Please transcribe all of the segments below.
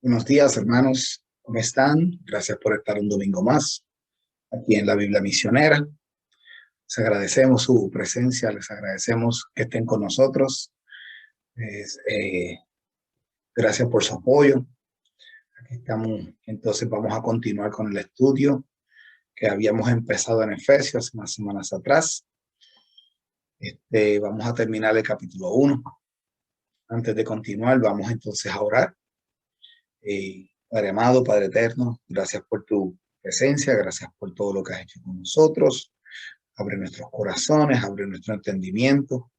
Buenos días, hermanos. ¿Cómo están? Gracias por estar un domingo más aquí en la Biblia Misionera. Les agradecemos su presencia, les agradecemos que estén con nosotros. Es, gracias por su apoyo. Aquí estamos. Entonces vamos a continuar con el estudio que habíamos empezado en Efesios unas semanas atrás. Vamos a terminar el capítulo 1. Antes de continuar, vamos entonces a orar. Padre amado, Padre eterno, gracias por tu presencia, gracias por todo lo que has hecho con nosotros. Abre nuestros corazones, abre nuestro entendimiento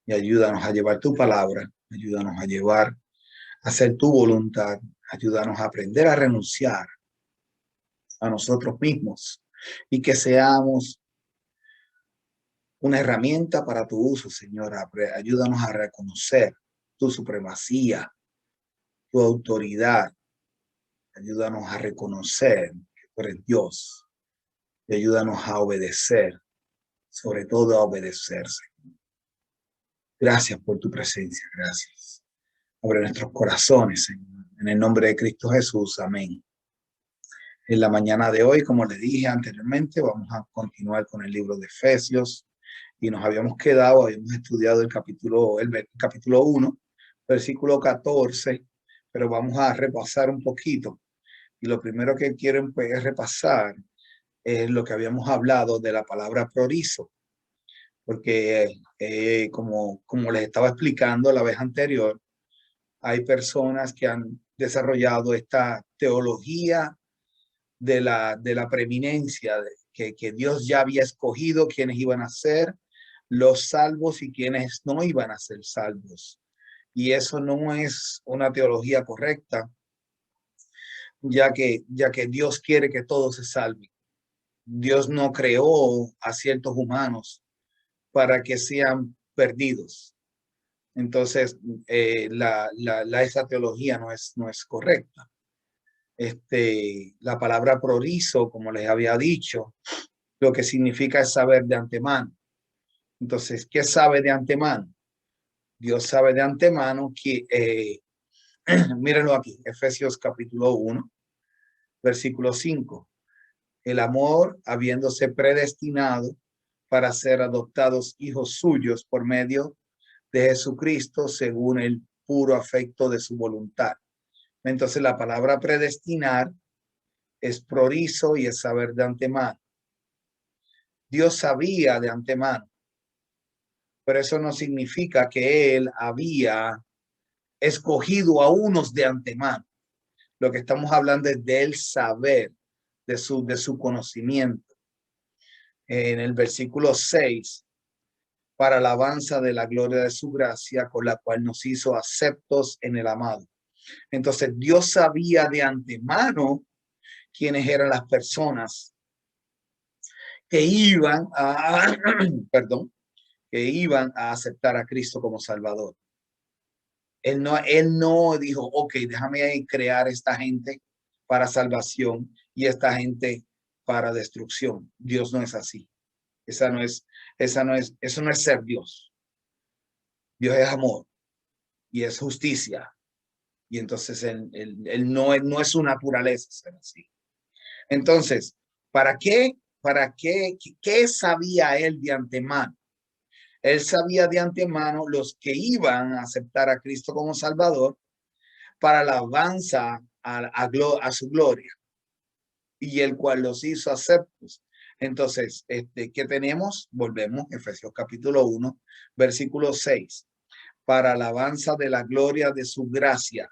y ayúdanos a llevar tu palabra, ayúdanos a llevar, a hacer tu voluntad, ayúdanos a aprender a renunciar a nosotros mismos y que seamos una herramienta para tu uso, Señor. Ayúdanos a reconocer tu supremacía, tu autoridad. Ayúdanos a reconocer que tú eres Dios y ayúdanos a obedecer, sobre todo a obedecerse. Gracias por tu presencia, gracias. Abre nuestros corazones, Señor, en el nombre de Cristo Jesús, amén. En la mañana de hoy, como le dije anteriormente, vamos a continuar con el libro de Efesios y nos habíamos estudiado el capítulo 1, versículo 14, pero vamos a repasar un poquito. Y lo primero que quiero es repasar es lo que habíamos hablado de la palabra prorizo, porque como les estaba explicando la vez anterior, hay personas que han desarrollado esta teología de la preeminencia, que Dios ya había escogido quienes iban a ser los salvos y quienes no iban a ser salvos. Y eso no es una teología correcta, ya que Dios quiere que todos se salven. Dios no creó a ciertos humanos para que sean perdidos. Entonces, esa teología no es correcta. La palabra prorizo, como les había dicho, lo que significa es saber de antemano. Entonces, ¿qué sabe de antemano? Dios sabe de antemano que, mírenlo aquí, Efesios capítulo 1, versículo 5. El amor, habiéndose predestinado para ser adoptados hijos suyos por medio de Jesucristo, según el puro afecto de su voluntad. Entonces, la palabra predestinar es prorizo y es saber de antemano. Dios sabía de antemano, pero eso no significa que él había escogido a unos de antemano. Lo que estamos hablando es del saber, de su conocimiento. En el versículo 6, para alabanza de la gloria de su gracia, con la cual nos hizo aceptos en el amado. Entonces, Dios sabía de antemano quiénes eran las personas que iban a, que iban a aceptar a Cristo como Salvador. Él no dijo, ok, déjame crear esta gente para salvación y esta gente para destrucción. Dios no es así. Eso no es ser Dios. Dios es amor y es justicia. Y entonces él no es su naturaleza ser así. Entonces, ¿qué sabía él de antemano? Él sabía de antemano los que iban a aceptar a Cristo como Salvador para alabanza a su gloria, y el cual los hizo aceptos. Entonces, ¿qué tenemos? Volvemos, Efesios capítulo 1, versículo 6. Para alabanza de la gloria de su gracia,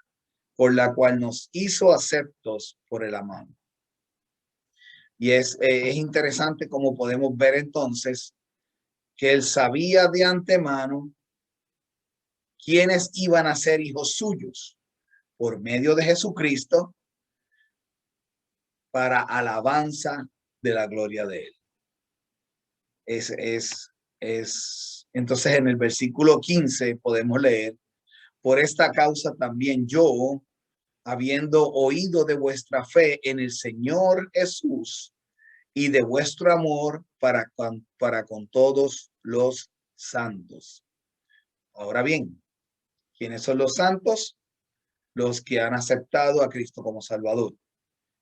por la cual nos hizo aceptos por el amado. Y es interesante como podemos ver entonces que él sabía de antemano quiénes iban a ser hijos suyos por medio de Jesucristo para alabanza de la gloria de él. Entonces en el versículo 15 podemos leer, por esta causa también yo, habiendo oído de vuestra fe en el Señor Jesús y de vuestro amor para con todos los santos. Ahora bien, ¿quiénes son los santos? los que han aceptado a Cristo como Salvador.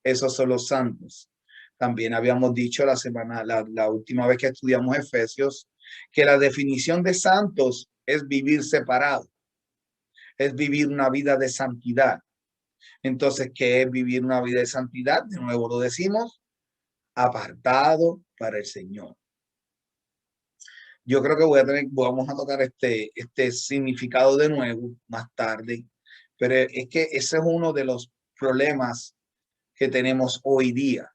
Esos son los santos. También habíamos dicho la última vez que estudiamos Efesios, que la definición de santos es vivir separado, es vivir una vida de santidad. Entonces, ¿qué es vivir una vida de santidad? De nuevo lo decimos, apartado para el Señor. Yo creo que vamos a tocar este significado de nuevo más tarde, pero es que ese es uno de los problemas que tenemos hoy día.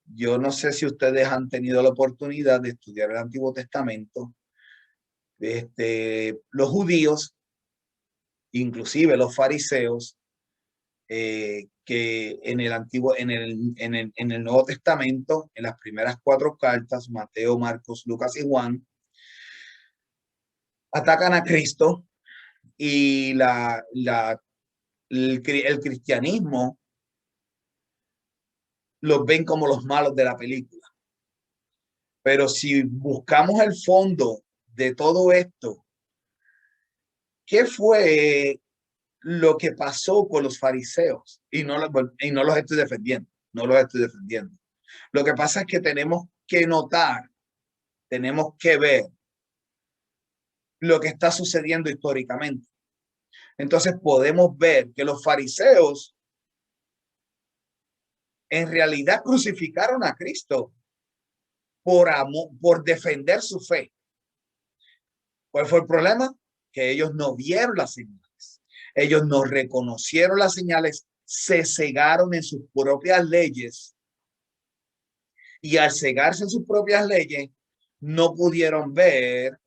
Yo no sé si ustedes han tenido la oportunidad de estudiar el Antiguo Testamento. Los judíos, inclusive los fariseos, que en el Nuevo Testamento, en las primeras 4 cartas, Mateo, Marcos, Lucas y Juan, atacan a Cristo y el cristianismo los ven como los malos de la película. Pero si buscamos el fondo de todo esto, ¿qué fue lo que pasó con los fariseos? Y no los estoy defendiendo, no los estoy defendiendo. Lo que pasa es que tenemos que notar, tenemos que ver lo que está sucediendo históricamente. Entonces podemos ver que los fariseos en realidad crucificaron a Cristo por amor, por defender su fe. ¿Cuál fue el problema? Que ellos no vieron las señales. Ellos no reconocieron las señales, se cegaron en sus propias leyes y al cegarse en sus propias leyes no pudieron ver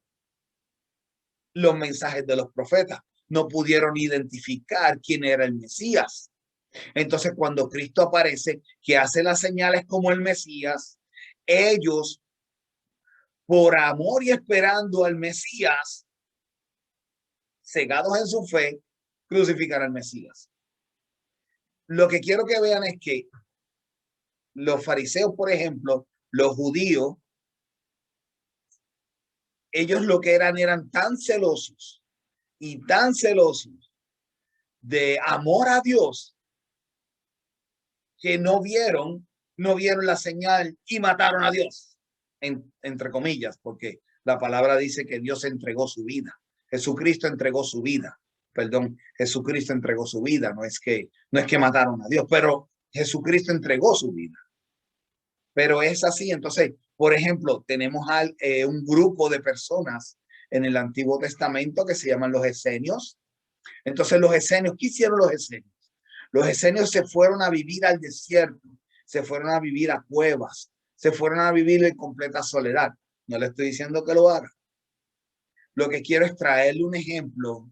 los mensajes de los profetas, no pudieron identificar quién era el Mesías. Entonces, cuando Cristo aparece, que hace las señales como el Mesías, ellos, por amor y esperando al Mesías, cegados en su fe, crucifican al Mesías. Lo que quiero que vean es que los fariseos, por ejemplo, los judíos, ellos lo que eran tan celosos y tan celosos de amor a Dios que no vieron la señal y mataron a Dios, entre comillas, porque la palabra dice que Dios entregó su vida. Jesucristo entregó su vida. Perdón, Jesucristo entregó su vida. No es que mataron a Dios, pero Jesucristo entregó su vida. Pero es así. Entonces, por ejemplo, tenemos un grupo de personas en el Antiguo Testamento que se llaman los esenios. Entonces, los esenios, ¿qué hicieron los esenios? Los esenios se fueron a vivir al desierto, se fueron a vivir a cuevas, se fueron a vivir en completa soledad. No le estoy diciendo que lo haga. Lo que quiero es traerle un ejemplo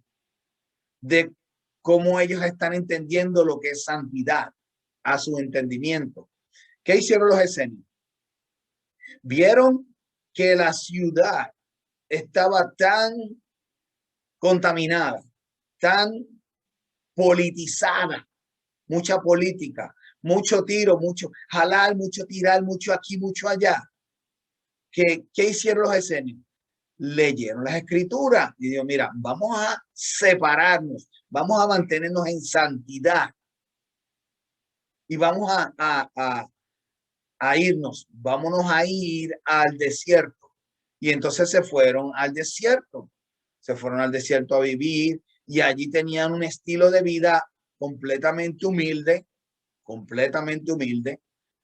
de cómo ellos están entendiendo lo que es santidad a su entendimiento. ¿Qué hicieron los esenios? Vieron que la ciudad estaba tan contaminada, tan politizada, mucha política, mucho tiro, mucho jalar, mucho tirar, mucho aquí, mucho allá. ¿Qué hicieron los esenios? Leyeron las escrituras y dijeron, mira, vamos a separarnos, vamos a mantenernos en santidad y vamos a irnos, vámonos a ir al desierto. Y entonces se fueron al desierto a vivir y allí tenían un estilo de vida completamente humilde.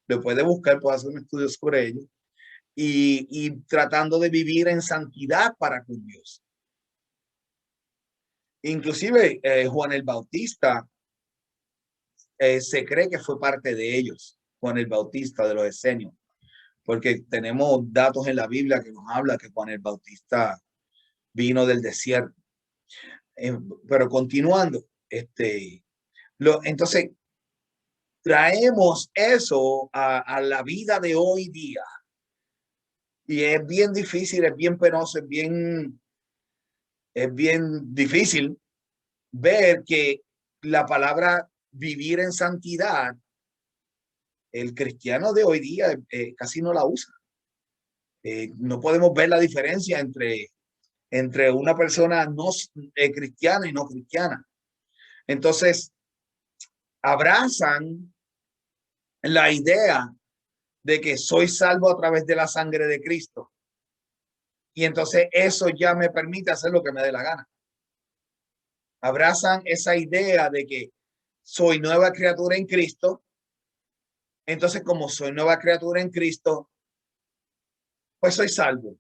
Lo puede buscar, puede hacer un estudio sobre ello y tratando de vivir en santidad para con Dios. Inclusive Juan el Bautista se cree que fue parte de ellos, Juan el Bautista de los esenios, porque tenemos datos en la Biblia que nos habla que Juan el Bautista vino del desierto. Pero continuando, entonces traemos eso a la vida de hoy día y es bien difícil, es bien penoso, es bien difícil ver que la palabra vivir en santidad, el cristiano de hoy día casi no la usa. No podemos ver la diferencia entre una persona no cristiana y no cristiana. Entonces, abrazan la idea de que soy salvo a través de la sangre de Cristo. Y entonces eso ya me permite hacer lo que me dé la gana. Abrazan esa idea de que soy nueva criatura en Cristo. Entonces, como soy nueva criatura en Cristo, pues soy salvo.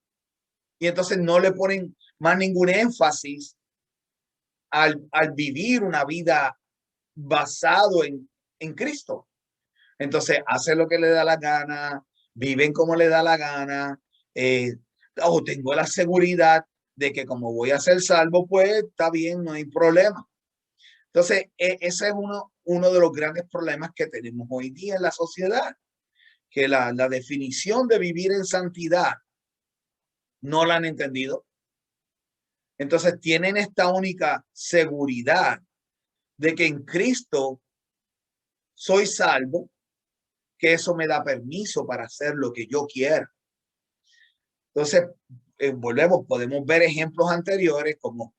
Y entonces no le ponen más ningún énfasis al vivir una vida basado en Cristo. Entonces, hace lo que le da la gana, viven como le da la gana, o tengo la seguridad de que como voy a ser salvo, pues está bien, no hay problema. Entonces, ese es uno de los grandes problemas que tenemos hoy día en la sociedad, que la definición de vivir en santidad no la han entendido. Entonces, tienen esta única seguridad de que en Cristo soy salvo, que eso me da permiso para hacer lo que yo quiera. Entonces, podemos ver ejemplos anteriores como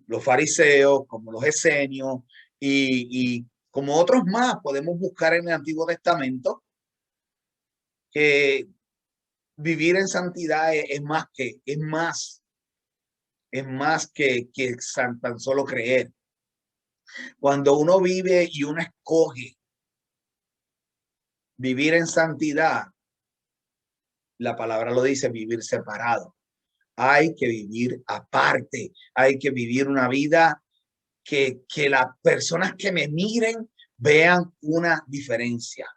los fariseos, como los esenios y como otros más podemos buscar en el Antiguo Testamento, que vivir en santidad es más que tan solo creer. Cuando uno vive y uno escoge vivir en santidad, la palabra lo dice, vivir separado. Hay que vivir aparte, hay que vivir una vida que las personas que me miren vean una diferencia.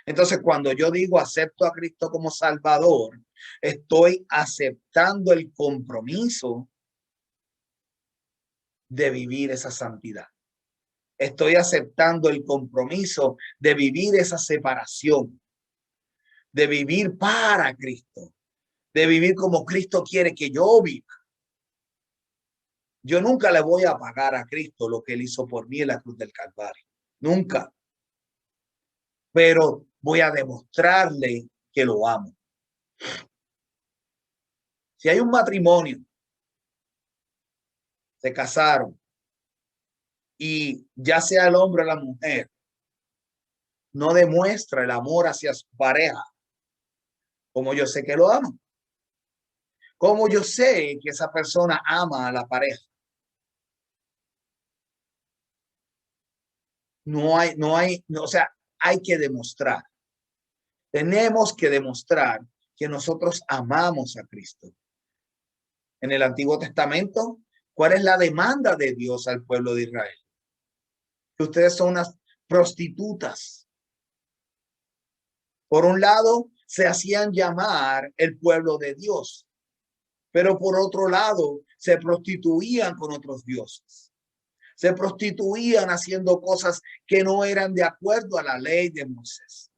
Entonces, cuando yo digo acepto a Cristo como Salvador, estoy aceptando el compromiso de vivir esa santidad. Estoy aceptando el compromiso de vivir esa separación, de vivir para Cristo, de vivir como Cristo quiere que yo viva. Yo nunca le voy a pagar a Cristo lo que él hizo por mí en la cruz del Calvario. Nunca. Pero voy a demostrarle que lo amo. Si hay un matrimonio, se casaron, y ya sea el hombre o la mujer, no demuestra el amor hacia su pareja, como yo sé que lo amo. Como yo sé que esa persona ama a la pareja. O sea, hay que demostrar. Tenemos que demostrar que nosotros amamos a Cristo. En el Antiguo Testamento, ¿cuál es la demanda de Dios al pueblo de Israel? Que ustedes son unas prostitutas. Por un lado, se hacían llamar el pueblo de Dios, pero por otro lado, se prostituían con otros dioses. Se prostituían haciendo cosas que no eran de acuerdo a la ley de Moisés.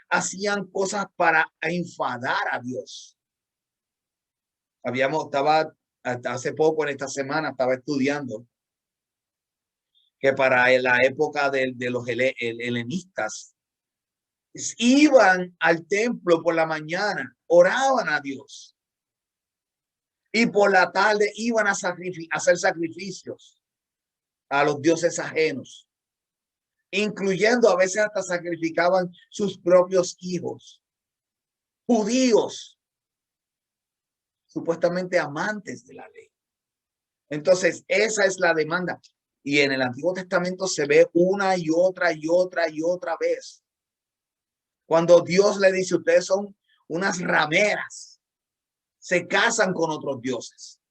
Hacían cosas para enfadar a Dios. Estaba hasta hace poco, en esta semana, estaba estudiando que para la época de los helenistas, iban al templo por la mañana, oraban a Dios, y por la tarde iban a hacer sacrificios a los dioses ajenos, incluyendo a veces hasta sacrificaban sus propios hijos, judíos, supuestamente amantes de la ley. Entonces, esa es la demanda. Y en el Antiguo Testamento se ve una y otra y otra y otra vez. Cuando Dios le dice, ustedes son unas rameras, se casan con otros dioses.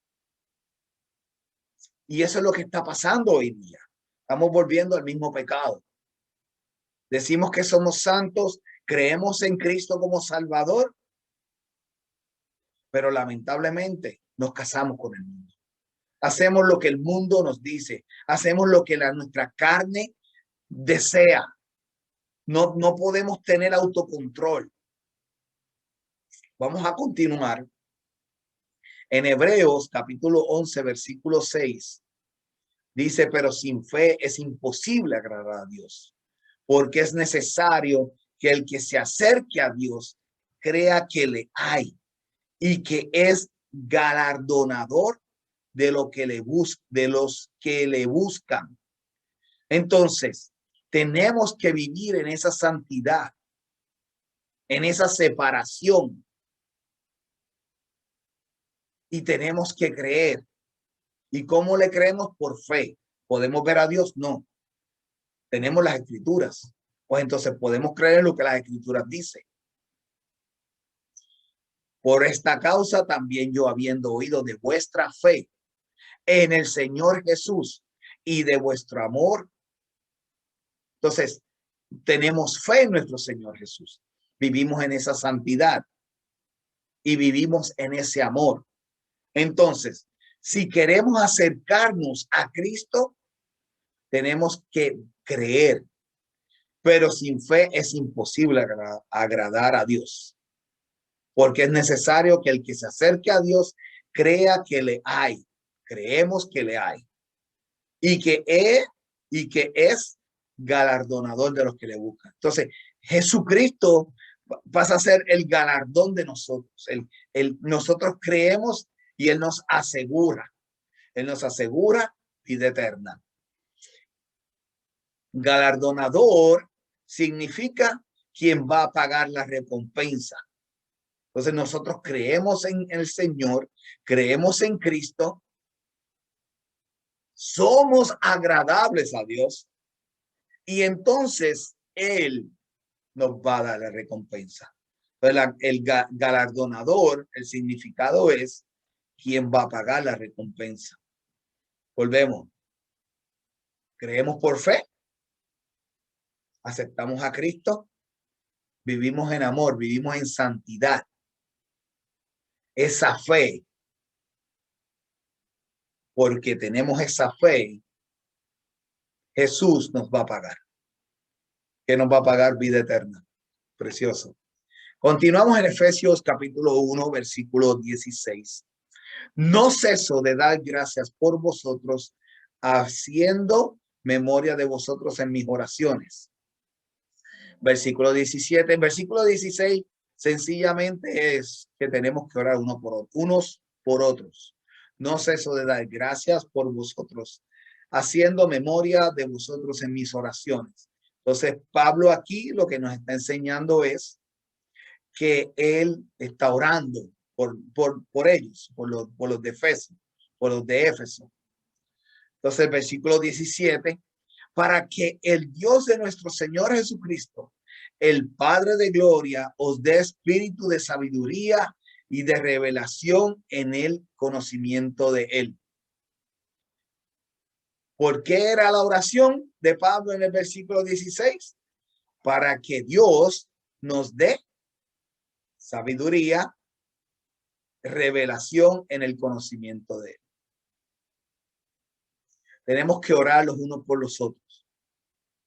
Y eso es lo que está pasando hoy día. Estamos volviendo al mismo pecado. Decimos que somos santos, creemos en Cristo como Salvador, pero lamentablemente nos casamos con el mundo. Hacemos lo que el mundo nos dice, hacemos lo que nuestra carne desea. No podemos tener autocontrol. Vamos a continuar. En Hebreos capítulo 11, versículo 6, dice, pero sin fe es imposible agradar a Dios, porque es necesario que el que se acerque a Dios crea que le hay y que es galardonador de los que le buscan. Entonces, tenemos que vivir en esa santidad, en esa separación. Y tenemos que creer. ¿Y cómo le creemos? Por fe. ¿Podemos ver a Dios? No. Tenemos las escrituras. Pues entonces podemos creer en lo que las escrituras dicen. Por esta causa también yo, habiendo oído de vuestra fe en el Señor Jesús y de vuestro amor. Entonces, tenemos fe en nuestro Señor Jesús. Vivimos en esa santidad y vivimos en ese amor. Entonces, si queremos acercarnos a Cristo, tenemos que creer, pero sin fe es imposible agradar a Dios, porque es necesario que el que se acerque a Dios crea que le hay, creemos que le hay, y que es galardonador de los que le buscan. Entonces, Jesucristo pasa a ser el galardón de nosotros. Nosotros creemos y Él nos asegura vida eterna. Galardonador significa quien va a pagar la recompensa. Entonces nosotros creemos en el Señor, creemos en Cristo, somos agradables a Dios y entonces Él nos va a dar la recompensa. Entonces, el galardonador, el significado es quien va a pagar la recompensa. Volvemos. Creemos por fe, aceptamos a Cristo, vivimos en amor, vivimos en santidad. Esa fe, porque tenemos esa fe, Jesús nos va a pagar. ¿Qué nos va a pagar? Vida eterna. Precioso. Continuamos en Efesios capítulo 1, versículo 16. No ceso de dar gracias por vosotros, haciendo memoria de vosotros en mis oraciones. Versículo 17. En versículo 16, sencillamente es que tenemos que orar unos por otros. No ceso de dar gracias por vosotros, haciendo memoria de vosotros en mis oraciones. Entonces, Pablo aquí lo que nos está enseñando es que él está orando por ellos, por los de Éfeso, por los de Éfeso. Entonces, el versículo 17, para que el Dios de nuestro Señor Jesucristo, el Padre de gloria, os dé espíritu de sabiduría y de revelación en el conocimiento de Él. ¿Por qué era la oración de Pablo en el versículo 16? Para que Dios nos dé sabiduría, revelación en el conocimiento de Él. Tenemos que orar los unos por los otros,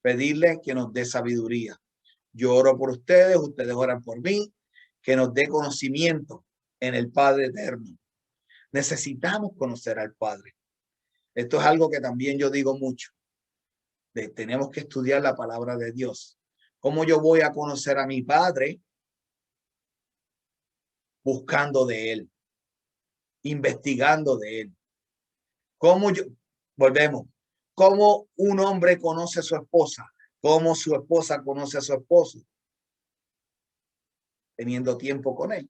pedirle que nos dé sabiduría. Yo oro por ustedes, ustedes oran por mí, que nos dé conocimiento en el Padre eterno. Necesitamos conocer al Padre. Esto es algo que también yo digo mucho. Tenemos que estudiar la palabra de Dios. ¿Cómo yo voy a conocer a mi Padre? Buscando de Él, investigando de Él. Volvemos, ¿cómo un hombre conoce a su esposa? ¿Cómo su esposa conoce a su esposo? Teniendo tiempo con él.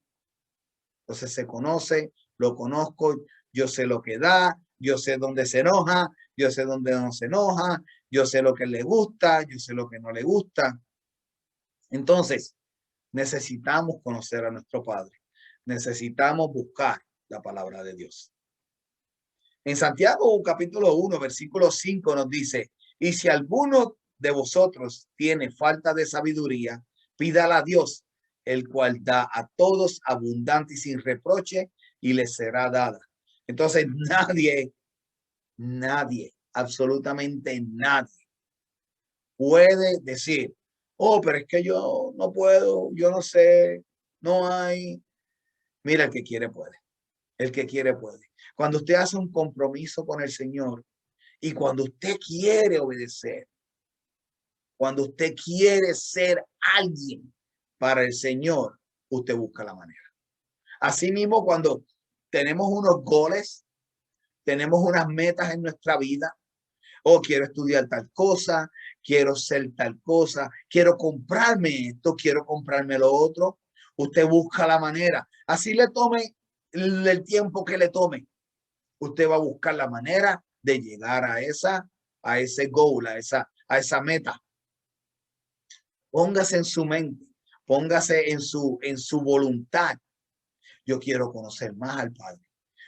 Entonces se conoce, lo conozco, yo sé lo que da, yo sé dónde se enoja, yo sé dónde no se enoja, yo sé lo que le gusta, yo sé lo que no le gusta. Entonces, necesitamos conocer a nuestro Padre. Necesitamos buscar la palabra de Dios. En Santiago capítulo 1, versículo 5 nos dice, y si alguno de vosotros tiene falta de sabiduría, pídala a Dios, el cual da a todos abundante y sin reproche, y le será dada. Entonces nadie, absolutamente nadie puede decir, oh, pero es que yo no puedo, yo no sé, no hay. Mira, el que quiere puede. El que quiere puede. Cuando usted hace un compromiso con el Señor y cuando usted quiere obedecer, cuando usted quiere ser alguien para el Señor, usted busca la manera. Asimismo, cuando tenemos unos goles, tenemos unas metas en nuestra vida, Oh, quiero estudiar tal cosa, quiero ser tal cosa, quiero comprarme esto, quiero comprarme lo otro. Usted busca la manera. Así le tome el tiempo que le tome. Usted va a buscar la manera de llegar a ese goal, a esa meta. Póngase en su mente, póngase en su voluntad. Yo quiero conocer más al Padre.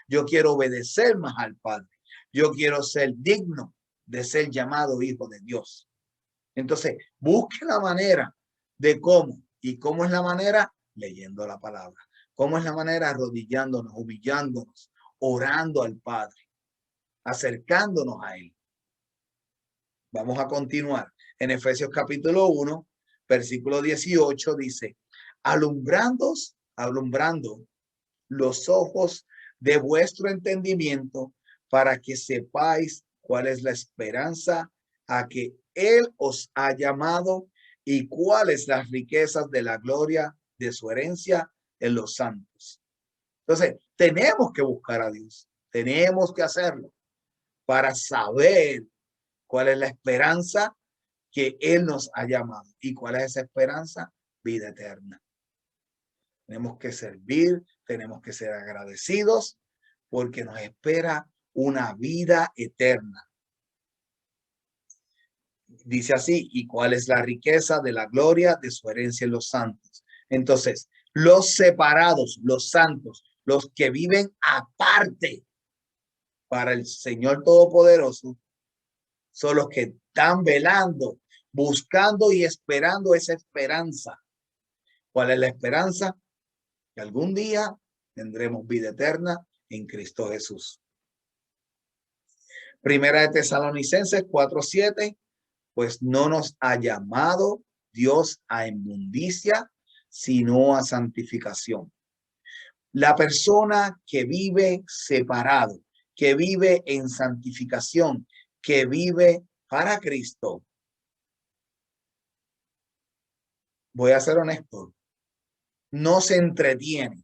Yo quiero obedecer más al Padre. Yo quiero ser digno de ser llamado hijo de Dios. Entonces, busque la manera de cómo. ¿Y cómo es la manera? Leyendo la palabra. ¿Cómo es la manera? Arrodillándonos, humillándonos, orando al Padre, acercándonos a Él. Vamos a continuar. En Efesios capítulo 1, versículo 18 dice, alumbrando los ojos de vuestro entendimiento para que sepáis cuál es la esperanza a que Él os ha llamado y cuáles las riquezas de la gloria de su herencia en los santos. Entonces, tenemos que buscar a Dios, tenemos que hacerlo para saber cuál es la esperanza que Él nos ha llamado. ¿Y cuál es esa esperanza? Vida eterna. Tenemos que servir, tenemos que ser agradecidos porque nos espera una vida eterna. Dice así, ¿y cuál es la riqueza de la gloria de su herencia en los santos? Entonces, los separados, los santos, los que viven aparte para el Señor Todopoderoso, son los que están velando, buscando y esperando esa esperanza. ¿Cuál es la esperanza? Que algún día tendremos vida eterna en Cristo Jesús. Primera de Tesalonicenses 4:7, pues no nos ha llamado Dios a inmundicia, sino a santificación. La persona que vive separado, que vive en santificación, que vive para Cristo. Voy a ser honesto, no se entretiene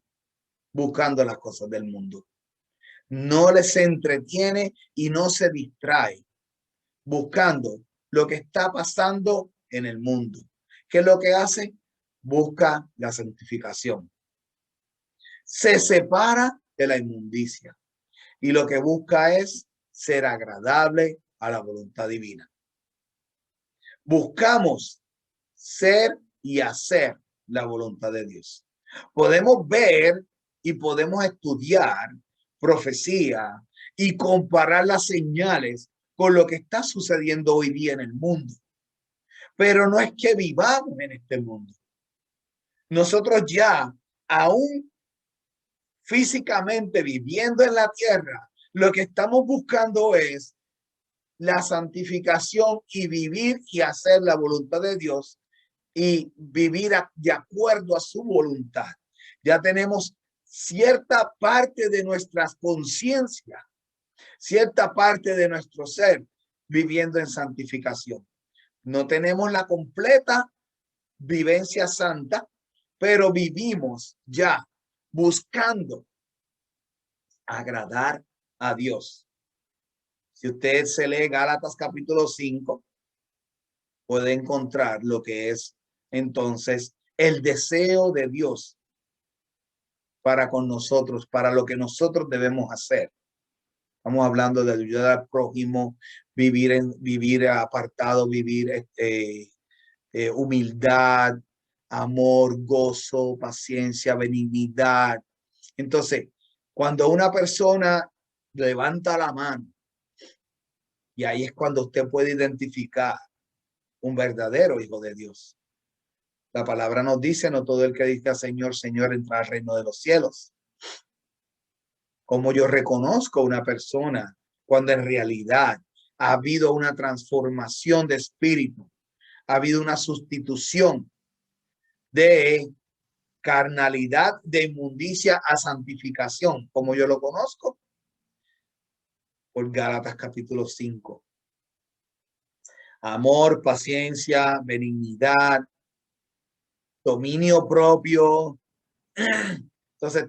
buscando las cosas del mundo. No les entretiene y no se distrae buscando lo que está pasando en el mundo. ¿Qué es lo que hace? Busca la santificación. Se separa de la inmundicia y lo que busca es ser agradable a la voluntad divina. Buscamos ser y hacer la voluntad de Dios. Podemos ver y podemos estudiar profecía y comparar las señales con lo que está sucediendo hoy día en el mundo. Pero no es que vivamos en este mundo. Nosotros ya, aún físicamente viviendo en la tierra, lo que estamos buscando es la santificación y vivir y hacer la voluntad de Dios y vivir de acuerdo a su voluntad. Ya tenemos cierta parte de nuestras conciencias, cierta parte de nuestro ser viviendo en santificación. No tenemos la completa vivencia santa, pero vivimos ya buscando agradar a Dios. Si usted se lee Gálatas capítulo 5, puede encontrar lo que es entonces el deseo de Dios para con nosotros, para lo que nosotros debemos hacer. Estamos hablando de ayudar al prójimo, vivir apartado, vivir humildad, amor, gozo, paciencia, benignidad. Entonces, cuando una persona levanta la mano, y ahí es cuando usted puede identificar un verdadero hijo de Dios. La palabra nos dice, no todo el que dice Señor, Señor, entra al reino de los cielos. Como yo reconozco una persona cuando en realidad ha habido una transformación de espíritu, ha habido una sustitución de carnalidad, de inmundicia a santificación, como yo lo conozco, por Gálatas capítulo 5. Amor, paciencia, benignidad, dominio propio. Entonces,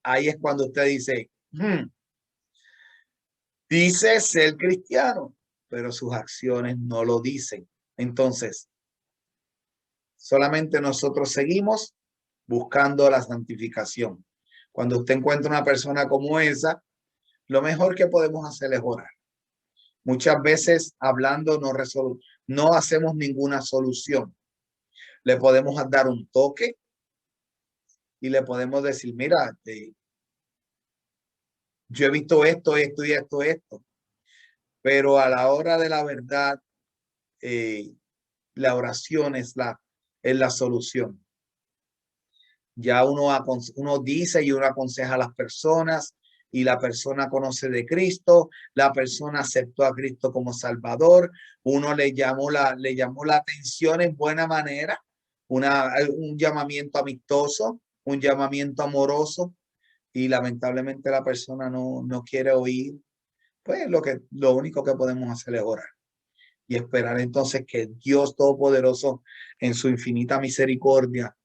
ahí es cuando usted dice, dice ser cristiano, pero sus acciones no lo dicen. Entonces, solamente nosotros seguimos buscando la santificación. Cuando usted encuentra una persona como esa, lo mejor que podemos hacer es orar. Muchas veces hablando no hacemos ninguna solución. Le podemos dar un toque y le podemos decir, mira, yo he visto esto, esto y esto, esto. Pero a la hora de la verdad, la oración es la solución. Ya uno dice y uno aconseja a las personas y la persona conoce de Cristo, la persona aceptó a Cristo como Salvador, uno le llamó la atención en buena manera, un llamamiento amistoso, un llamamiento amoroso, y lamentablemente la persona no quiere oír. Pues lo único que podemos hacer es orar y esperar entonces que Dios Todopoderoso en su infinita misericordia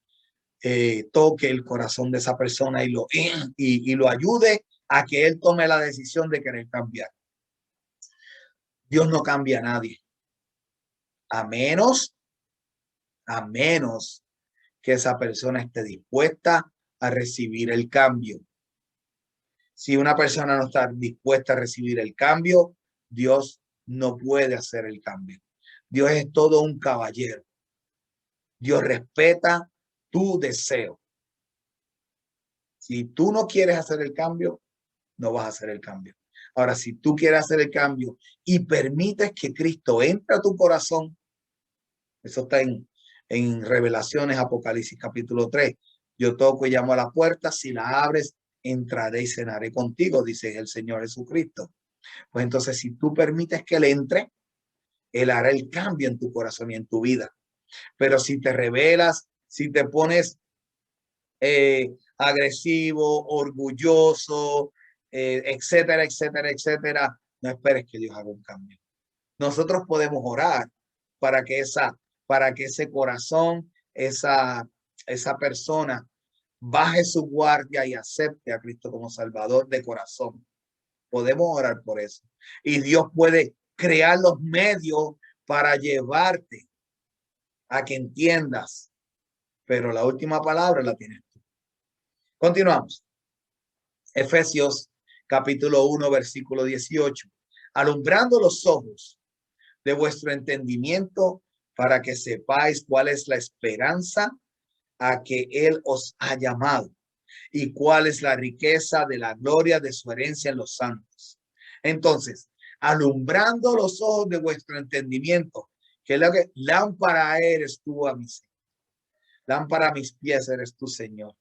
toque el corazón de esa persona y lo ayude a que él tome la decisión de querer cambiar. Dios no cambia a nadie, a menos que esa persona esté dispuesta a recibir el cambio. Si una persona no está dispuesta a recibir el cambio, Dios no puede hacer el cambio. Dios es todo un caballero. Dios respeta tu deseo. Si tú no quieres hacer el cambio, no vas a hacer el cambio. Ahora, si tú quieres hacer el cambio y permites que Cristo entre a tu corazón, eso está en Revelaciones, Apocalipsis capítulo 3. Yo toco y llamo a la puerta, si la abres, entraré y cenaré contigo, dice el Señor Jesucristo. Pues entonces, si tú permites que Él entre, Él hará el cambio en tu corazón y en tu vida. Pero si te rebelas, si te pones agresivo, orgulloso, etcétera, etcétera, etcétera, no esperes que Dios haga un cambio. Nosotros podemos orar para que ese corazón, esa persona baje su guardia y acepte a Cristo como Salvador de corazón. Podemos orar por eso. Y Dios puede crear los medios para llevarte a que entiendas, pero la última palabra la tienes tú. Continuamos. Efesios capítulo 1, versículo 18. Alumbrando los ojos de vuestro entendimiento para que sepáis cuál es la esperanza a que Él os ha llamado y cuál es la riqueza de la gloria de su herencia en los santos. Entonces, alumbrando los ojos de vuestro entendimiento, que es lo que lámpara eres tú a mis, lámpara a mis pies eres tú, Señor.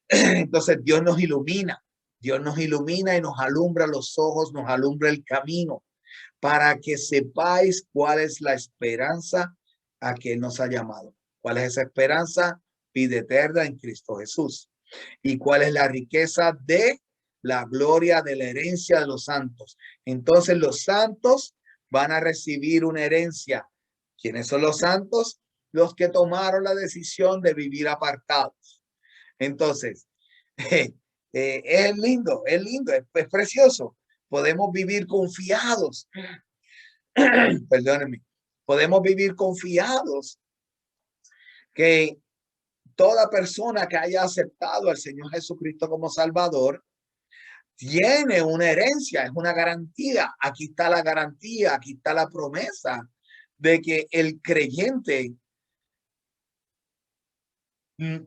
Entonces, Dios nos ilumina y nos alumbra los ojos, nos alumbra el camino para que sepáis cuál es la esperanza a que Él nos ha llamado. ¿Cuál es esa esperanza? Vida eterna en Cristo Jesús. ¿Y cuál es la riqueza de la gloria de la herencia de los santos? Entonces los santos van a recibir una herencia. ¿Quiénes son los santos? Los que tomaron la decisión de vivir apartados. Entonces, es lindo, es precioso. Podemos vivir confiados. Perdónenme. Podemos vivir confiados que toda persona que haya aceptado al Señor Jesucristo como Salvador tiene una herencia, es una garantía. Aquí está la garantía, aquí está la promesa de que el creyente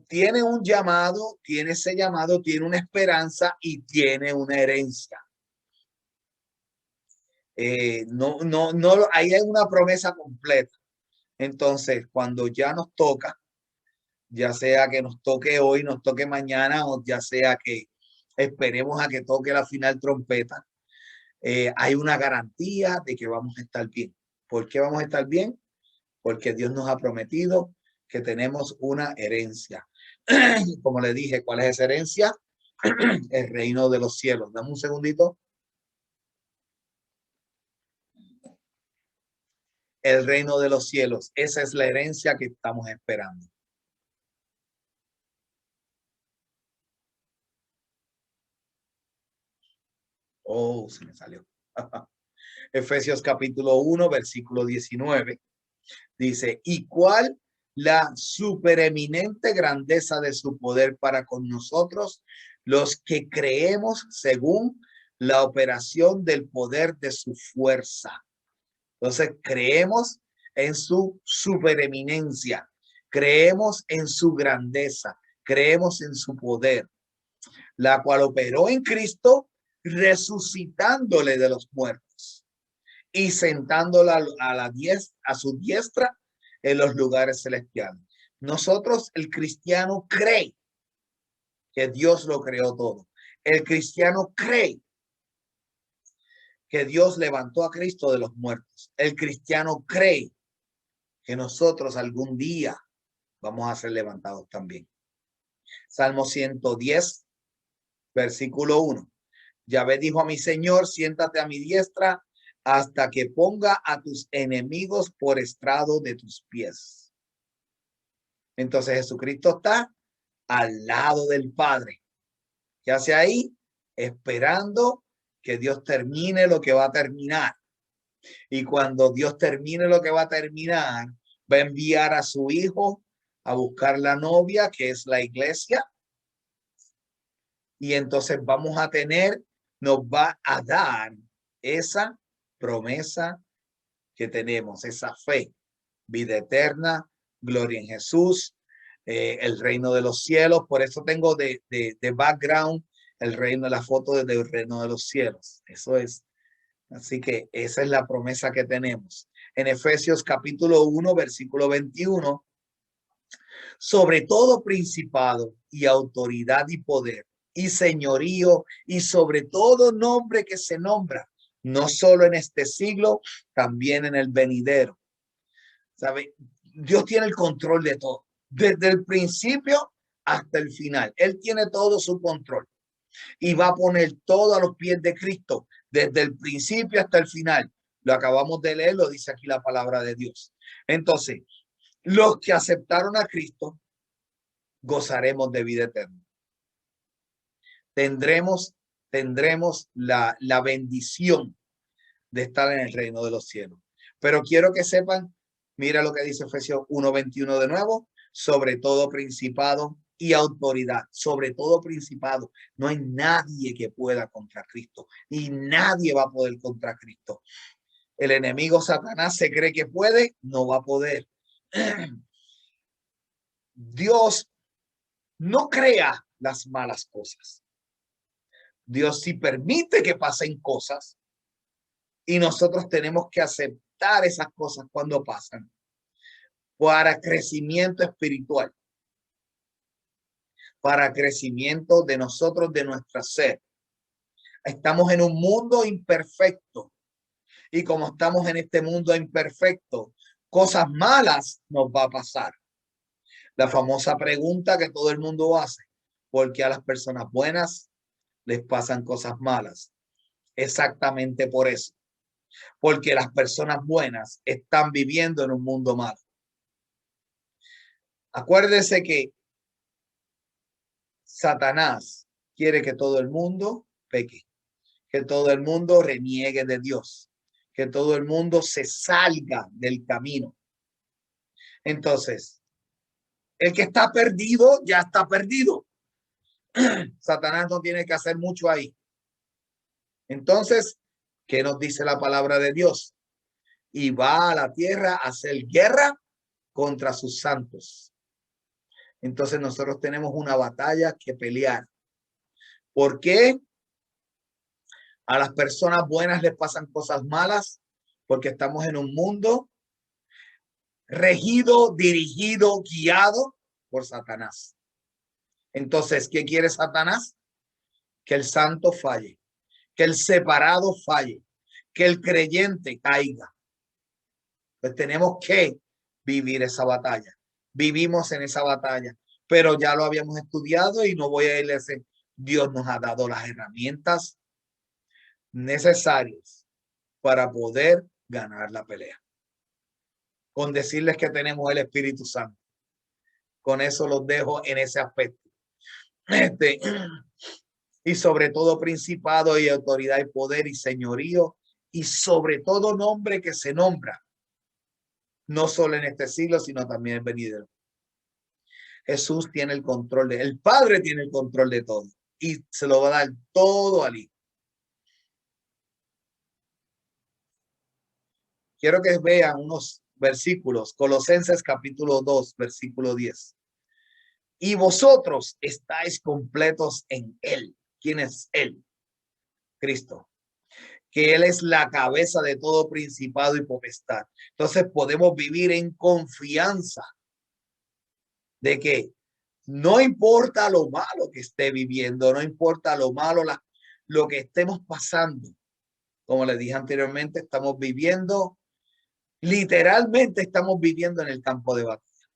tiene un llamado, tiene ese llamado, tiene una esperanza y tiene una herencia. No, ahí hay una promesa completa. Entonces, cuando ya nos toca, ya sea que nos toque hoy, nos toque mañana, o ya sea que esperemos a que toque la final trompeta, hay una garantía de que vamos a estar bien. ¿Por qué vamos a estar bien? Porque Dios nos ha prometido que tenemos una herencia. Como le dije, ¿cuál es esa herencia? El reino de los cielos. Dame un segundito. El reino de los cielos. Esa es la herencia que estamos esperando. Oh, se me salió. Efesios capítulo 1, versículo 19. Dice, ¿y cuál la supereminente grandeza de su poder para con nosotros, los que creemos según la operación del poder de su fuerza? Entonces, creemos en su supereminencia, creemos en su grandeza, creemos en su poder, la cual operó en Cristo, resucitándole de los muertos y sentándola a su diestra en los lugares celestiales. Nosotros, el cristiano cree que Dios lo creó todo. El cristiano cree que Dios levantó a Cristo de los muertos. El cristiano cree que nosotros algún día vamos a ser levantados también. Salmo 110, versículo 1. Yahvé dijo a mi Señor, siéntate a mi diestra hasta que ponga a tus enemigos por estrado de tus pies. Entonces Jesucristo está al lado del Padre. ¿Qué hace ahí? Esperando que Dios termine lo que va a terminar. Y cuando Dios termine lo que va a terminar, va a enviar a su Hijo a buscar la novia, que es la iglesia. Y entonces vamos a tener, nos va a dar esa promesa que tenemos, esa fe, vida eterna, gloria en Jesús, el reino de los cielos. Por eso tengo de background el reino, la foto del reino de los cielos. Eso es. Así que esa es la promesa que tenemos. En Efesios capítulo 1, versículo 21, sobre todo principado y autoridad y poder y señorío y sobre todo nombre que se nombra, no solo en este siglo, también en el venidero. ¿Sabe? Dios tiene el control de todo, desde el principio hasta el final. Él tiene todo su control y va a poner todo a los pies de Cristo, desde el principio hasta el final. Lo acabamos de leer, lo dice aquí la palabra de Dios. Entonces, los que aceptaron a Cristo, gozaremos de vida eterna. Tendremos la bendición de estar en el reino de los cielos. Pero quiero que sepan, mira lo que dice Efesios 1:21 de nuevo, sobre todo principado y autoridad, sobre todo principado. No hay nadie que pueda contra Cristo y nadie va a poder contra Cristo. El enemigo Satanás se cree que puede, no va a poder. Dios no crea las malas cosas. Dios sí permite que pasen cosas y nosotros tenemos que aceptar esas cosas cuando pasan para crecimiento espiritual, para crecimiento de nosotros, de nuestra ser. Estamos en un mundo imperfecto y como estamos en este mundo imperfecto, cosas malas nos va a pasar. La famosa pregunta que todo el mundo hace, ¿por qué a las personas buenas les pasan cosas malas? Exactamente por eso, porque las personas buenas están viviendo en un mundo malo. Acuérdese que Satanás quiere que todo el mundo peque, que todo el mundo reniegue de Dios, que todo el mundo se salga del camino. Entonces, el que está perdido ya está perdido. Satanás no tiene que hacer mucho ahí. Entonces, ¿qué nos dice la palabra de Dios? Y va a la tierra a hacer guerra contra sus santos. Entonces nosotros tenemos una batalla que pelear. ¿Por qué a las personas buenas les pasan cosas malas? Porque estamos en un mundo regido, dirigido, guiado por Satanás. Entonces, ¿qué quiere Satanás? Que el santo falle, que el separado falle, que el creyente caiga. Pues tenemos que vivir esa batalla. Vivimos en esa batalla, pero ya lo habíamos estudiado y no voy a ir a ese. Dios nos ha dado las herramientas necesarias para poder ganar la pelea. Con decirles que tenemos el Espíritu Santo. Con eso los dejo en ese aspecto. Y sobre todo principado y autoridad y poder y señorío y sobre todo nombre que se nombra, no solo en este siglo, sino también en venidero. Jesús tiene el control el Padre tiene el control de todo y se lo va a dar todo al Hijo. Quiero que vean unos versículos, Colosenses capítulo 2, versículo 10. Y vosotros estáis completos en Él. ¿Quién es Él? Cristo. Que Él es la cabeza de todo principado y potestad. Entonces podemos vivir en confianza de que no importa lo malo que esté viviendo, no importa lo malo, lo que estemos pasando. Como les dije anteriormente, estamos viviendo, literalmente estamos viviendo en el campo de batalla.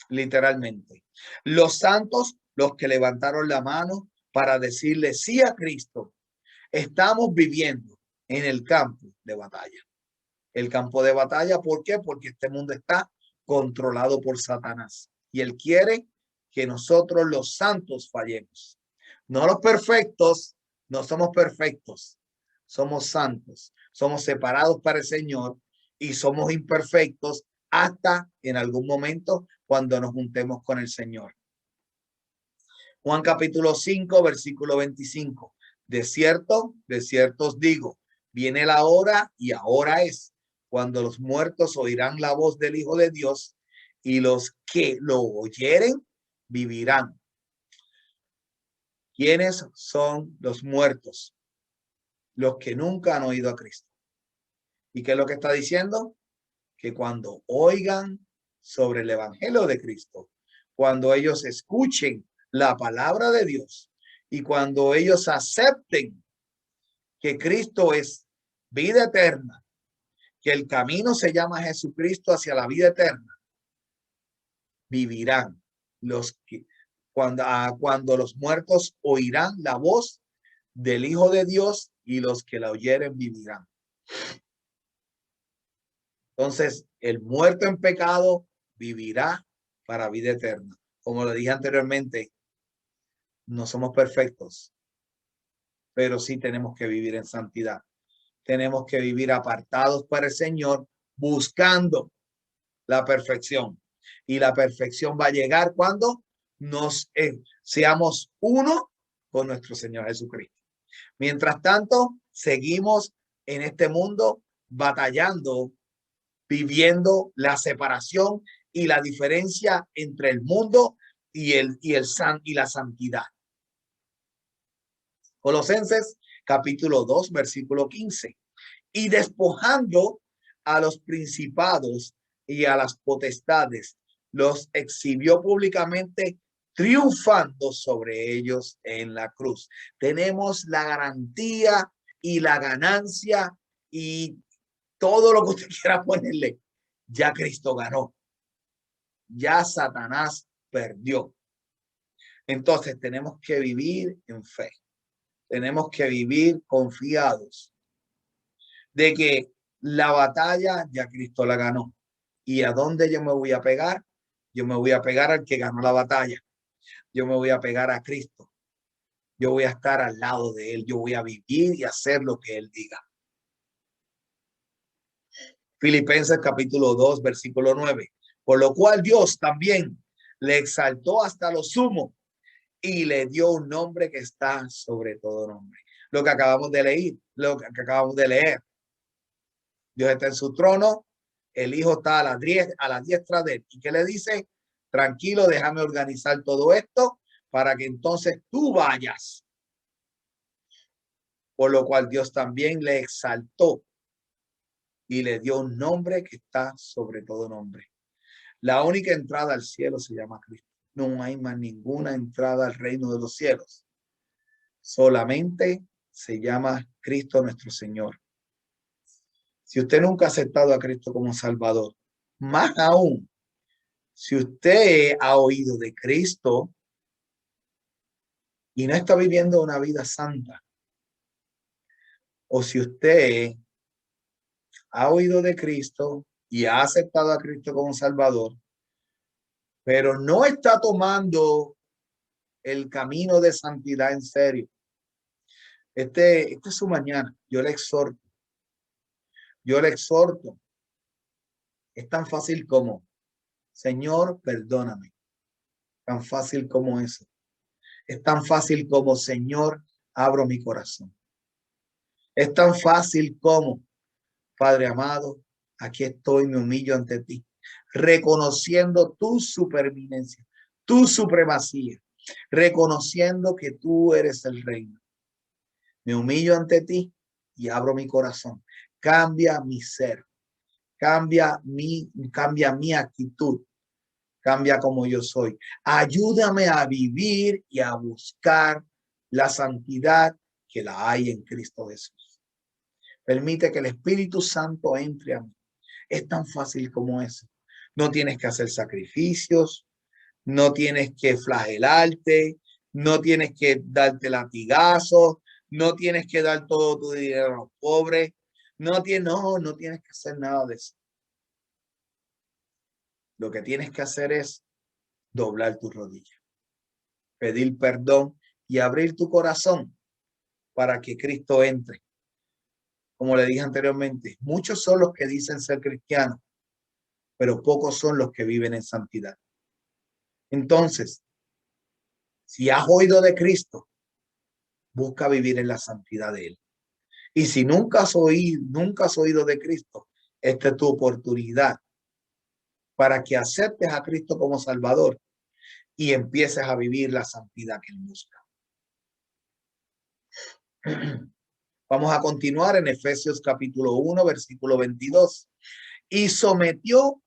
Literalmente. Los santos, los que levantaron la mano para decirle sí a Cristo, estamos viviendo en el campo de batalla. El campo de batalla, ¿por qué? Porque este mundo está controlado por Satanás y él quiere que nosotros los santos fallemos. No los perfectos, no somos perfectos, somos santos, somos separados para el Señor y somos imperfectos hasta en algún momento cuando nos juntemos con el Señor. Juan capítulo 5, versículo 25. De cierto os digo, viene la hora y ahora es, cuando los muertos oirán la voz del Hijo de Dios y los que lo oyeren vivirán. ¿Quiénes son los muertos? Los que nunca han oído a Cristo. ¿Y qué es lo que está diciendo? Que cuando oigan sobre el evangelio de Cristo, cuando ellos escuchen la palabra de Dios y cuando ellos acepten que Cristo es vida eterna, que el camino se llama Jesucristo hacia la vida eterna, vivirán los que cuando los muertos oirán la voz del Hijo de Dios y los que la oyeren vivirán. Entonces, el muerto en pecado vivirá para vida eterna. Como lo dije anteriormente, no somos perfectos, pero sí tenemos que vivir en santidad. Tenemos que vivir apartados para el Señor, buscando la perfección. Y la perfección va a llegar cuando nos seamos uno con nuestro Señor Jesucristo. Mientras tanto, seguimos en este mundo batallando, viviendo la separación y la diferencia entre el mundo y la santidad. Colosenses capítulo 2, versículo 15. Y despojando a los principados y a las potestades, los exhibió públicamente, triunfando sobre ellos en la cruz. Tenemos la garantía y la ganancia y todo lo que usted quiera ponerle. Ya Cristo ganó. Ya Satanás perdió. Entonces tenemos que vivir en fe. Tenemos que vivir confiados de que la batalla ya Cristo la ganó. ¿Y a dónde yo me voy a pegar? Yo me voy a pegar al que ganó la batalla. Yo me voy a pegar a Cristo. Yo voy a estar al lado de él. Yo voy a vivir y hacer lo que él diga. Filipenses capítulo 2, versículo 9. Por lo cual Dios también le exaltó hasta lo sumo y le dio un nombre que está sobre todo nombre. Lo que acabamos de leer, Dios está en su trono, el Hijo está a la diestra de él. ¿Y qué le dice? Tranquilo, déjame organizar todo esto para que entonces tú vayas. Por lo cual Dios también le exaltó y le dio un nombre que está sobre todo nombre. La única entrada al cielo se llama Cristo. No hay más ninguna entrada al reino de los cielos. Solamente se llama Cristo nuestro Señor. Si usted nunca ha aceptado a Cristo como Salvador, más aún, si usted ha oído de Cristo y no está viviendo una vida santa, o si usted ha oído de Cristo y ha aceptado a Cristo como Salvador, pero no está tomando el camino de santidad en serio, este es su mañana. Yo le exhorto Yo le exhorto. Es tan fácil como, Señor, perdóname. Tan fácil como eso. Es tan fácil como, Señor, abro mi corazón. Es tan fácil como, Padre amado, aquí estoy, me humillo ante ti, reconociendo tu supervivencia, tu supremacía, reconociendo que tú eres el reino. Me humillo ante ti y abro mi corazón. Cambia mi ser, cambia mi actitud, cambia como yo soy. Ayúdame a vivir y a buscar la santidad que la hay en Cristo Jesús. Permite que el Espíritu Santo entre a mí. Es tan fácil como eso. No tienes que hacer sacrificios, no tienes que flagelarte, no tienes que darte latigazos, no tienes que dar todo tu dinero a los pobres, no tienes que hacer nada de eso. Lo que tienes que hacer es doblar tus rodillas, pedir perdón y abrir tu corazón para que Cristo entre. Como le dije anteriormente, muchos son los que dicen ser cristianos, pero pocos son los que viven en santidad. Entonces, si has oído de Cristo, busca vivir en la santidad de Él. Y si nunca has oído de Cristo, esta es tu oportunidad para que aceptes a Cristo como Salvador y empieces a vivir la santidad que Él busca. Vamos a continuar en Efesios capítulo 1, versículo 22. Y sometió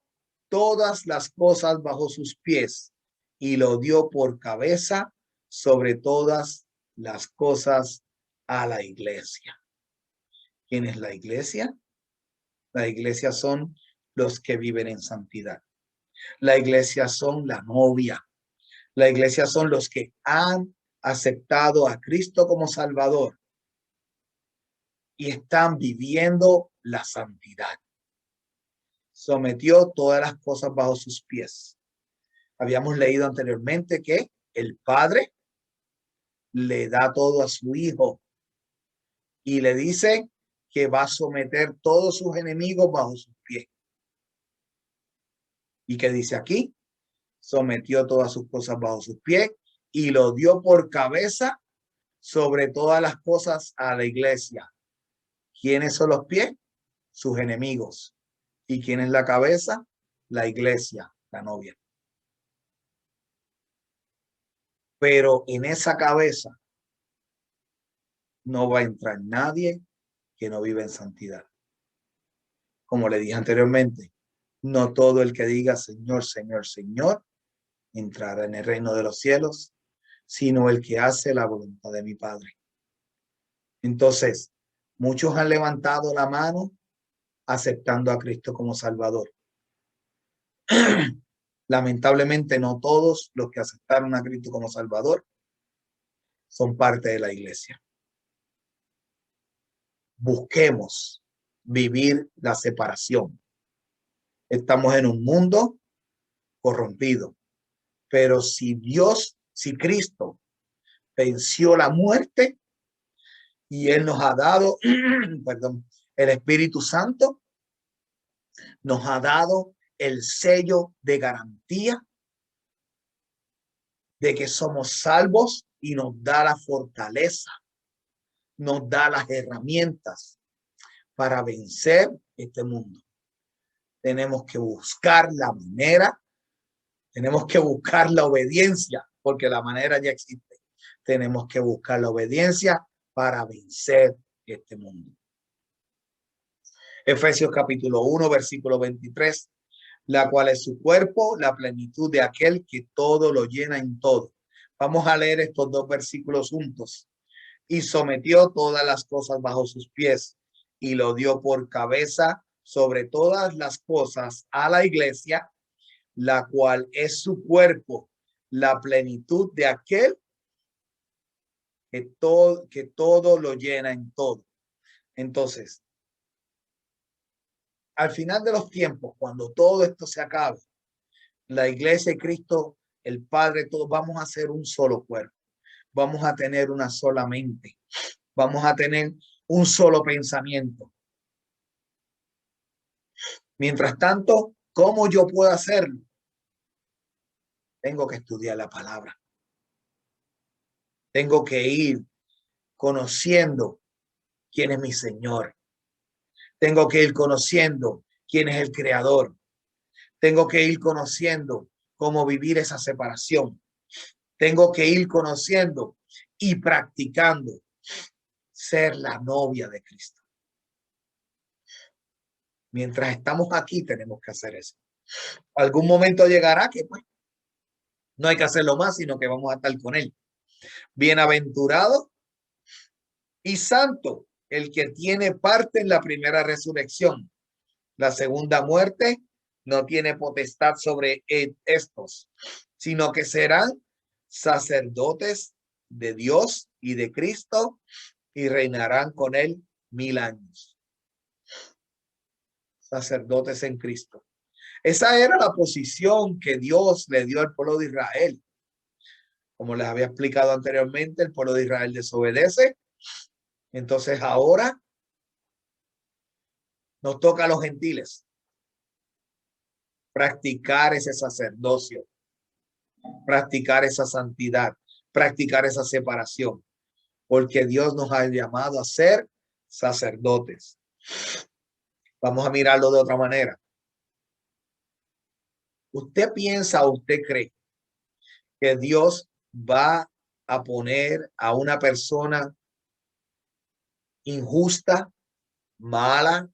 todas las cosas bajo sus pies y lo dio por cabeza sobre todas las cosas a la iglesia. ¿Quién es la iglesia? La iglesia son los que viven en santidad. La iglesia son la novia. La iglesia son los que han aceptado a Cristo como Salvador y están viviendo la santidad. Sometió todas las cosas bajo sus pies. Habíamos leído anteriormente que el Padre le da todo a su Hijo y le dice que va a someter todos sus enemigos bajo sus pies. ¿Y qué dice aquí? Sometió todas sus cosas bajo sus pies y lo dio por cabeza sobre todas las cosas a la iglesia. ¿Quiénes son los pies? Sus enemigos. ¿Y quién es la cabeza? La iglesia, la novia. Pero en esa cabeza no va a entrar nadie que no vive en santidad. Como le dije anteriormente, no todo el que diga Señor, Señor, Señor, entrará en el reino de los cielos, sino el que hace la voluntad de mi Padre. Entonces, muchos han levantado la mano aceptando a Cristo como Salvador. Lamentablemente, no todos los que aceptaron a Cristo como Salvador son parte de la iglesia. Busquemos vivir la separación. Estamos en un mundo corrompido, pero si Cristo venció la muerte y Él nos ha dado, el Espíritu Santo, nos ha dado el sello de garantía de que somos salvos y nos da la fortaleza, nos da las herramientas para vencer este mundo. Tenemos que buscar la manera, tenemos que buscar la obediencia, porque la manera ya existe. Tenemos que buscar la obediencia para vencer este mundo. Efesios capítulo 1, versículo 23, la cual es su cuerpo, la plenitud de aquel que todo lo llena en todo. Vamos a leer estos dos versículos juntos. Y sometió todas las cosas bajo sus pies y lo dio por cabeza sobre todas las cosas a la iglesia, la cual es su cuerpo, la plenitud de aquel que todo lo llena en todo. Entonces, al final de los tiempos, cuando todo esto se acabe, la iglesia y Cristo, el Padre, todos vamos a ser un solo cuerpo. Vamos a tener una sola mente. Vamos a tener un solo pensamiento. Mientras tanto, ¿cómo yo puedo hacerlo? Tengo que estudiar la palabra. Tengo que ir conociendo quién es mi Señor. Tengo que ir conociendo quién es el Creador. Tengo que ir conociendo cómo vivir esa separación. Tengo que ir conociendo y practicando ser la novia de Cristo. Mientras estamos aquí tenemos que hacer eso. Algún momento llegará que pues no hay que hacerlo más, sino que vamos a estar con Él. Bienaventurado y santo el que tiene parte en la primera resurrección. La segunda muerte no tiene potestad sobre estos, sino que serán sacerdotes de Dios y de Cristo y reinarán con Él 1000 años. Sacerdotes en Cristo. Esa era la posición que Dios le dio al pueblo de Israel. Como les había explicado anteriormente, el pueblo de Israel desobedece. Entonces ahora nos toca a los gentiles practicar ese sacerdocio, practicar esa santidad, practicar esa separación, porque Dios nos ha llamado a ser sacerdotes. Vamos a mirarlo de otra manera. ¿Usted piensa o usted cree que Dios va a poner a una persona injusta, mala,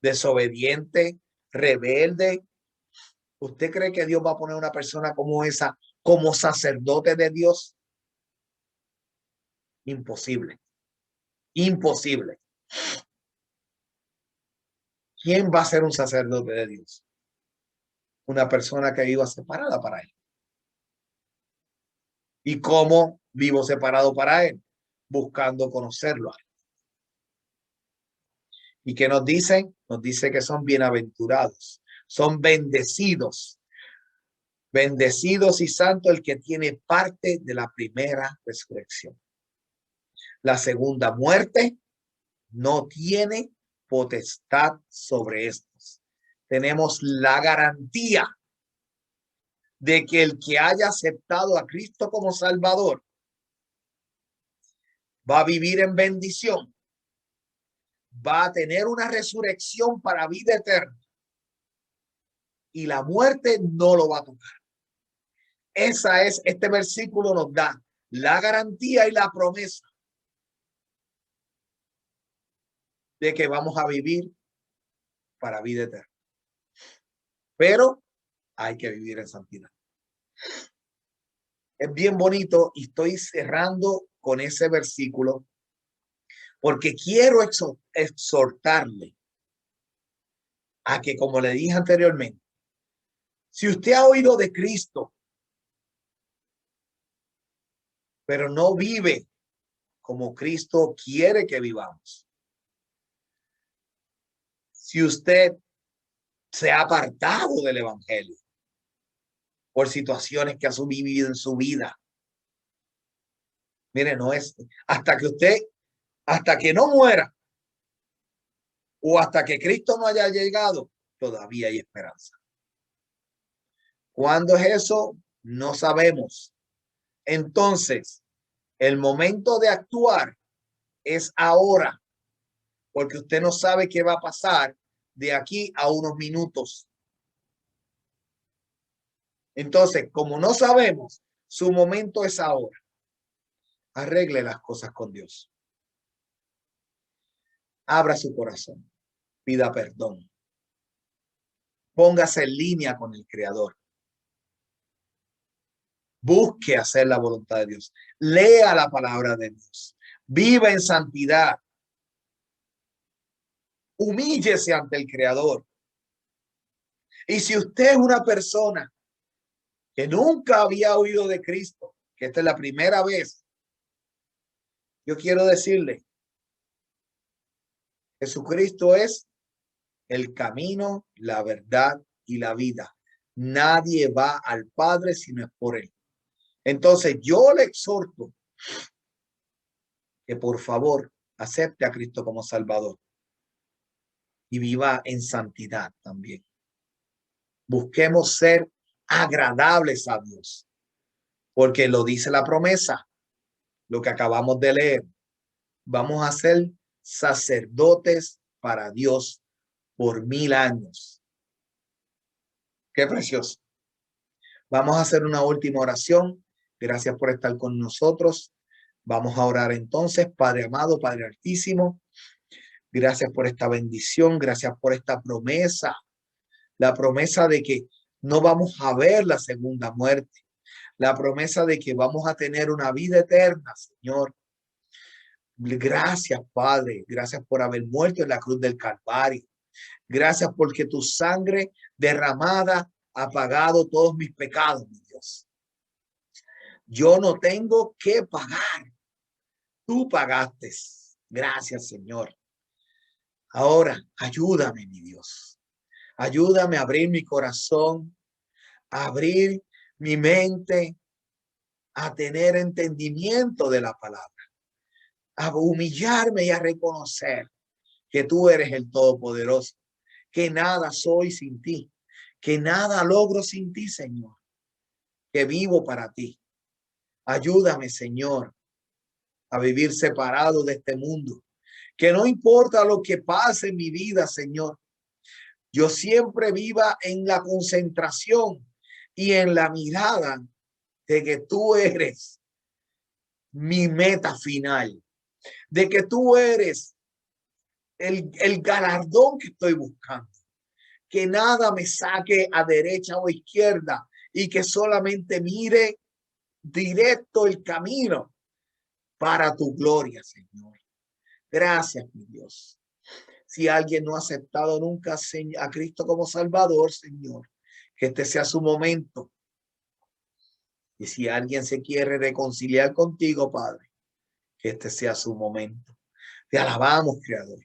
desobediente, rebelde? ¿Usted cree que Dios va a poner a una persona como esa como sacerdote de Dios? Imposible. Imposible. ¿Quién va a ser un sacerdote de Dios? Una persona que viva separada para Él. ¿Y cómo vivo separado para Él? Buscando conocerlo a Él. ¿Y qué nos dicen? Nos dice que son bienaventurados, son bendecidos. Bendecidos y santo el que tiene parte de la primera resurrección. La segunda muerte no tiene potestad sobre estos. Tenemos la garantía de que el que haya aceptado a Cristo como Salvador va a vivir en bendición, va a tener una resurrección para vida eterna y la muerte no lo va a tocar. Este versículo nos da la garantía y la promesa de que vamos a vivir para vida eterna. Pero hay que vivir en santidad. Es bien bonito y estoy cerrando con ese versículo porque quiero exhortarle a que, como le dije anteriormente, si usted ha oído de Cristo, pero no vive como Cristo quiere que vivamos, si usted se ha apartado del evangelio por situaciones que ha vivido en su vida, mire, no es hasta que no muera o hasta que Cristo no haya llegado, todavía hay esperanza. ¿Cuándo es eso? No sabemos. Entonces, el momento de actuar es ahora, porque usted no sabe qué va a pasar de aquí a unos minutos. Entonces, como no sabemos, su momento es ahora. Arregle las cosas con Dios. Abra su corazón. Pida perdón. Póngase en línea con el Creador. Busque hacer la voluntad de Dios. Lea la palabra de Dios. Viva en santidad. Humíllese ante el Creador. Y si usted es una persona que nunca había oído de Cristo, que esta es la primera vez, yo quiero decirle, Jesucristo es el camino, la verdad y la vida. Nadie va al Padre si no es por Él. Entonces yo le exhorto que por favor acepte a Cristo como Salvador y viva en santidad también. Busquemos ser agradables a Dios, porque lo dice la promesa, lo que acabamos de leer. Vamos a ser sacerdotes para Dios por 1000 años. Qué precioso. Vamos a hacer una última oración. Gracias por estar con nosotros. Vamos a orar entonces. Padre amado, Padre altísimo, gracias por esta bendición. Gracias por esta promesa. La promesa de que no vamos a ver la segunda muerte. La promesa de que vamos a tener una vida eterna, Señor. Gracias, Padre. Gracias por haber muerto en la cruz del Calvario. Gracias porque tu sangre derramada ha pagado todos mis pecados, mi Dios. Yo no tengo que pagar. Tú pagaste. Gracias, Señor. Ahora, ayúdame, mi Dios. Ayúdame a abrir mi corazón, a abrir mi mente, a tener entendimiento de la palabra, a humillarme y a reconocer que tú eres el Todopoderoso, que nada soy sin ti, que nada logro sin ti, Señor, que vivo para ti. Ayúdame, Señor, a vivir separado de este mundo, que no importa lo que pase en mi vida, Señor, yo siempre viva en la concentración y en la mirada de que tú eres mi meta final, de que tú eres el galardón que estoy buscando, que nada me saque a derecha o izquierda y que solamente mire directo el camino para tu gloria, Señor. Gracias, mi Dios. Si alguien no ha aceptado nunca a Cristo como Salvador, Señor, que este sea su momento. Y si alguien se quiere reconciliar contigo, Padre, que este sea su momento. Te alabamos, Creador.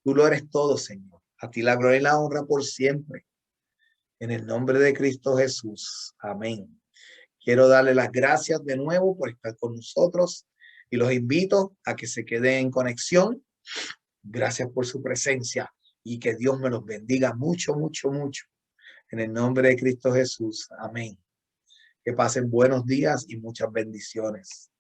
Tú lo eres todo, Señor. A ti la gloria y la honra por siempre. En el nombre de Cristo Jesús. Amén. Quiero darle las gracias de nuevo por estar con nosotros y los invito a que se queden en conexión. Gracias por su presencia y que Dios me los bendiga mucho, mucho, mucho. En el nombre de Cristo Jesús. Amén. Que pasen buenos días y muchas bendiciones.